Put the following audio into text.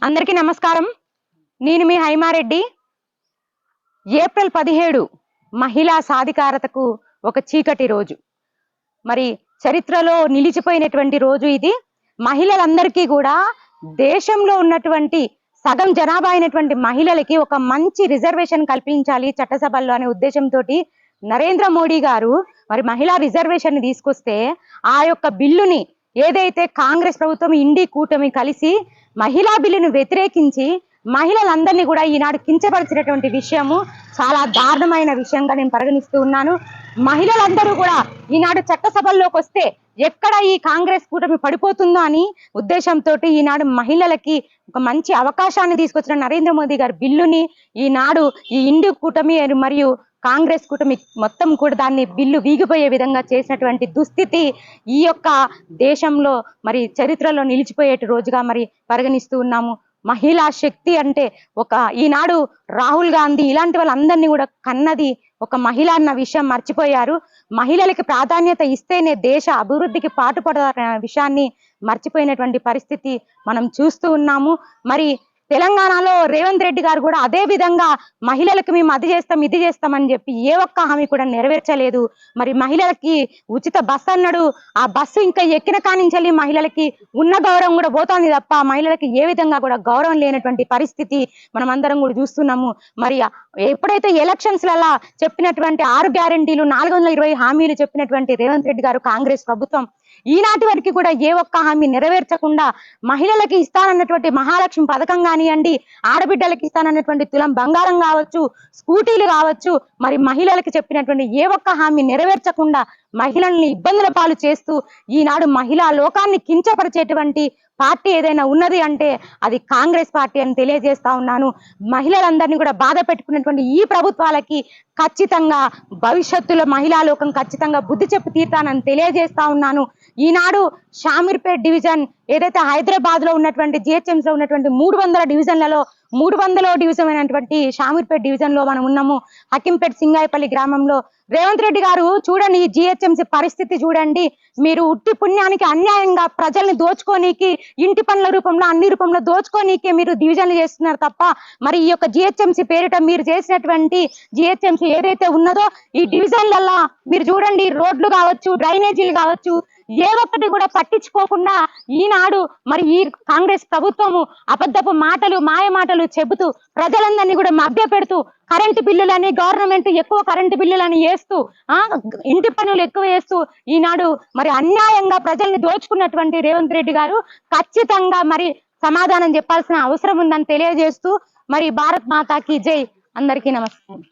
అందరికీ నమస్కారం. నేను మీ హైమారెడ్డి. ఏప్రిల్ 17 మహిళా సాధికారతకు ఒక చీకటి రోజు. మరి చరిత్రలో నిలిచిపోయినటువంటి రోజు ఇది. మహిళలందరికీ కూడా దేశంలో ఉన్నటువంటి సగం జనాభా అయినటువంటి మహిళలకి ఒక మంచి రిజర్వేషన్ కల్పించాలి చట్టసభల్లో అనే ఉద్దేశంతో నరేంద్ర మోడీ గారు మరి మహిళా రిజర్వేషన్ తీసుకొస్తే ఆ యొక్క బిల్లుని ఏదైతే కాంగ్రెస్ ప్రభుత్వం ఇండి కూటమి కలిసి మహిళా బిల్లును వ్యతిరేకించి మహిళలందరినీ కూడా ఈనాడు కించపరిచినటువంటి విషయము చాలా దారుణమైన విషయంగా నేను పరిగణిస్తూ ఉన్నాను. మహిళలందరూ కూడా ఈనాడు చట్టసభల్లోకి వస్తే ఎక్కడ ఈ కాంగ్రెస్ కూటమి పడిపోతుందో అని ఉద్దేశంతో ఈనాడు మహిళలకి ఒక మంచి అవకాశాన్ని తీసుకొచ్చిన నరేంద్ర మోదీ గారి బిల్లుని ఈనాడు ఈ ఇండి కూటమి మరియు కాంగ్రెస్ కూటమి మొత్తం కూడా దాన్ని బిల్లు వీగిపోయే విధంగా చేసినటువంటి దుస్థితి ఈ యొక్క దేశంలో మరి చరిత్రలో నిలిచిపోయే రోజుగా మరి పరిగణిస్తూ ఉన్నాము. మహిళా శక్తి అంటే ఈనాడు రాహుల్ గాంధీ ఇలాంటి వాళ్ళందరినీ కూడా కన్నది ఒక మహిళ అన్న విషయం మర్చిపోయారు. మహిళలకి ప్రాధాన్యత ఇస్తేనే దేశ అభివృద్ధికి పాటుపడాలనే విషయాన్ని మర్చిపోయినటువంటి పరిస్థితి మనం చూస్తూ ఉన్నాము. మరి తెలంగాణలో రేవంత్ రెడ్డి గారు కూడా అదే విధంగా మహిళలకు మేము అది చేస్తాం ఇది చేస్తామని చెప్పి ఏ ఒక్క హామీ కూడా నెరవేర్చలేదు. మరి మహిళలకి ఉచిత బస్సు అన్నాడు, ఆ బస్సు ఇంకా ఎక్కిన కానించాలి మహిళలకి ఉన్న గౌరవం కూడా పోతోంది తప్ప మహిళలకి ఏ విధంగా కూడా గౌరవం లేనటువంటి పరిస్థితి మనం అందరం కూడా చూస్తున్నాము. మరి ఎప్పుడైతే ఎలక్షన్స్ లలో చెప్పినటువంటి 6 గ్యారెంటీలు 420 హామీలు చెప్పినటువంటి రేవంత్ రెడ్డి గారు కాంగ్రెస్ ప్రభుత్వం ఈనాటి వరకు కూడా ఏ ఒక్క హామీ నెరవేర్చకుండా మహిళలకి ఇస్తానన్నటువంటి మహాలక్ష్మి పథకం కానివ్వండి, ఆడబిడ్డలకి ఇస్తానన్నటువంటి తులం బంగారం కావచ్చు, స్కూటీలు కావచ్చు, మరి మహిళలకి చెప్పినటువంటి ఏ ఒక్క హామీ నెరవేర్చకుండా మహిళల్ని ఇబ్బందుల పాలు చేస్తూ ఈనాడు మహిళా లోకాన్ని కించపరిచేటువంటి పార్టీ ఏదైనా ఉన్నది అంటే అది కాంగ్రెస్ పార్టీ అని తెలియజేస్తా ఉన్నాను. మహిళలందరినీ కూడా బాధ పెట్టుకున్నటువంటి ఈ ప్రభుత్వాలకి ఖచ్చితంగా భవిష్యత్తులో మహిళా లోకం ఖచ్చితంగా బుద్ధి చెప్పి తీర్తానని తెలియజేస్తా ఉన్నాను. ఈనాడు షామీర్పేట్ డివిజన్ ఏదైతే హైదరాబాద్ లో ఉన్నటువంటి జిహెచ్ఎంసీ లో ఉన్నటువంటి 300 డివిజన్లలో 300వ డివిజన్ అయినటువంటి షామీర్పేట్ డివిజన్ లో మనం ఉన్నాము. హకీంపేట్ సింగాయపల్లి గ్రామంలో రేవంత్ రెడ్డి గారు చూడండి, ఈ జిహెచ్ఎంసీ పరిస్థితి చూడండి. మీరు ఉట్టి పుణ్యానికి అన్యాయంగా ప్రజల్ని దోచుకోనీకి ఇంటి పనుల రూపంలో అన్ని రూపంలో దోచుకోనీకే మీరు డివిజన్లు చేస్తున్నారు తప్ప మరి ఈ యొక్క జిహెచ్ఎంసీ పేరిట మీరు చేసినటువంటి జిహెచ్ఎంసీ ఏదైతే ఉన్నదో ఈ డివిజన్లలో మీరు చూడండి, రోడ్లు కావచ్చు, డ్రైనేజీలు కావచ్చు, ఏ ఒక్కటి కూడా పట్టించుకోకుండా ఈనాడు మరి ఈ కాంగ్రెస్ ప్రభుత్వము అబద్ధపు మాటలు మాయ మాటలు చెబుతూ ప్రజలందరినీ కూడా మభ్య పెడుతూ కరెంటు బిల్లులని గవర్నమెంట్ ఎక్కువ కరెంటు బిల్లులని వేస్తూ ఇంటి పనులు ఎక్కువ వేస్తూ ఈనాడు మరి అన్యాయంగా ప్రజల్ని దోచుకున్నటువంటి రేవంత్ రెడ్డి గారు ఖచ్చితంగా మరి సమాధానం చెప్పాల్సిన అవసరం ఉందని తెలియజేస్తూ మరి భారత్ మాతాకి జై. అందరికీ నమస్కారం.